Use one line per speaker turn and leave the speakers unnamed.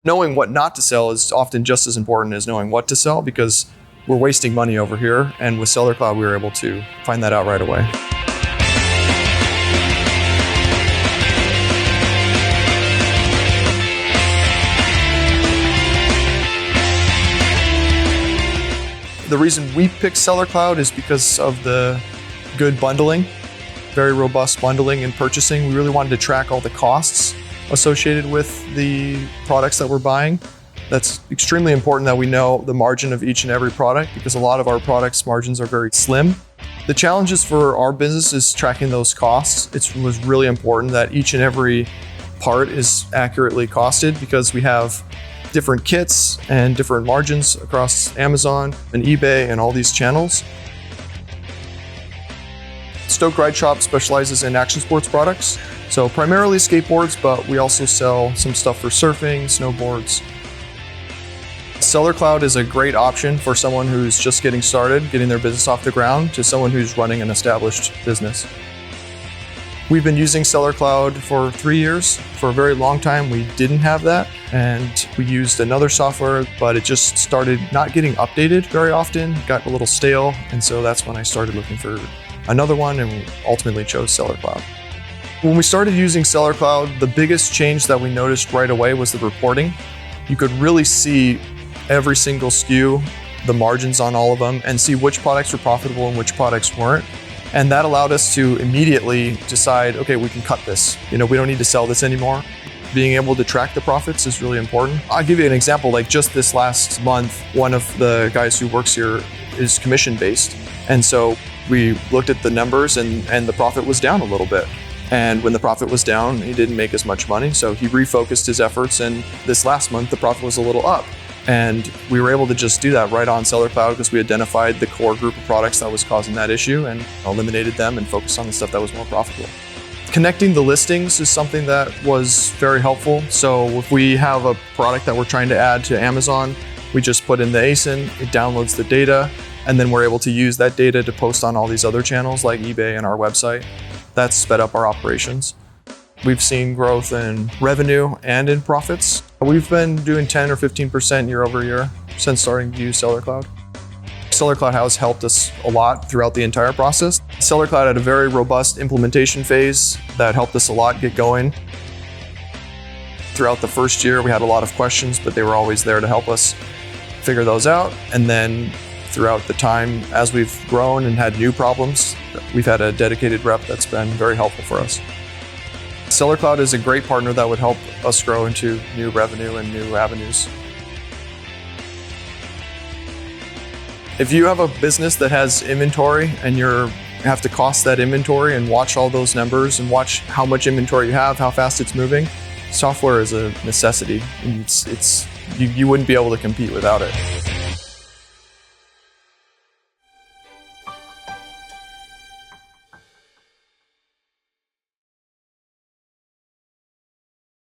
Knowing what not to sell is often just as important as knowing what to sell, because we're wasting money over here. And with Sellercloud, we were able to find that out right away. The reason we picked Sellercloud is because of the good bundling, very robust bundling and purchasing. We really wanted to track all the costs associated with the products that we're buying. That's extremely important that we know the margin of each and every product, because a lot of our products' margins are very slim. The challenges for our business is tracking those costs. It was really important that each and every part is accurately costed, because we have different kits and different margins across Amazon and eBay and all these channels. Stoked Ride Shop specializes in action sports products, so primarily skateboards, but we also sell some stuff for surfing, snowboards. Sellercloud is a great option for someone who's just getting started, getting their business off the ground, to someone who's running an established business. We've been using Sellercloud for 3 years. For a very long time, we didn't have that, and we used another software, but it just started not getting updated very often, got a little stale, and so that's when I started looking for another one and ultimately chose Sellercloud. When we started using Sellercloud, the biggest change that we noticed right away was the reporting. You could really see every single SKU, the margins on all of them, and see which products were profitable and which products weren't. And that allowed us to immediately decide, okay, we can cut this. We don't need to sell this anymore. Being able to track the profits is really important. I'll give you an example. Like just this last month, one of the guys who works here is commission-based. And so we looked at the numbers and the profit was down a little bit. And when the profit was down, he didn't make as much money. So he refocused his efforts, and this last month, the profit was a little up. And we were able to just do that right on Sellercloud, because we identified the core group of products that was causing that issue and eliminated them and focused on the stuff that was more profitable. Connecting the listings is something that was very helpful. So if we have a product that we're trying to add to Amazon, we just put in the ASIN, it downloads the data, and then we're able to use that data to post on all these other channels like eBay and our website. That's sped up our operations. We've seen growth in revenue and in profits. We've been doing 10 or 15% year over year since starting to use Sellercloud. Sellercloud has helped us a lot throughout the entire process. Sellercloud had a very robust implementation phase that helped us a lot get going. Throughout the first year, we had a lot of questions, but they were always there to help us figure those out. And then throughout the time, as we've grown and had new problems, we've had a dedicated rep that's been very helpful for us. Sellercloud is a great partner that would help us grow into new revenue and new avenues. If you have a business that has inventory and you have to cost that inventory and watch all those numbers and watch how much inventory you have, how fast it's moving, software is a necessity. You wouldn't be able to compete without it.